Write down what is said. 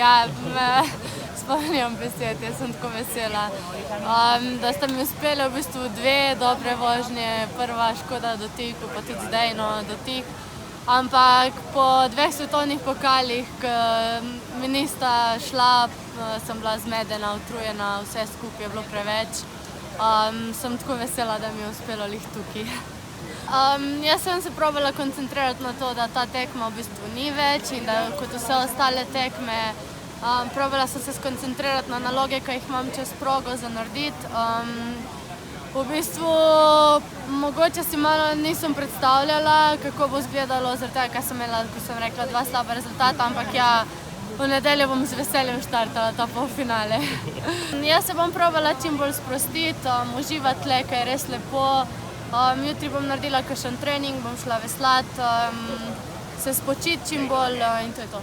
Ja, spomnim besed, jaz sem tako vesela, da sta mi uspele v bistvu dve dobre vožnje, prva Škoda Dotik, pa tudi zdaj Dotik. Ampak po dveh svetovnih pokalih, ki mi nista šla, sem bila zmedena, utrujena, vse skupaj je bilo preveč. Sem tako vesela, da mi je uspelo glih tukaj. Jaz sem se probala koncentrirati na to, da ta tekma v bistvu ni več in da kot vse ostale tekme. Probala sem se skoncentrirati na naloge, ki jih imam čez progo za narediti. V bistvu mogoče si malo nisem predstavljala, kako bo izgledalo, zaradi tega, ker sem imela, kot sem rekla, dva slaba rezultata, ampak ja, v nedeljo bom z veseljem štartala ta polfinale. Jaz se bom probala čim bolj sprostiti, uživati tule, ker je res lepo. Jutri bom naredila kakšen trening, bom šla veslati, se spočiti čim bolj in to je to.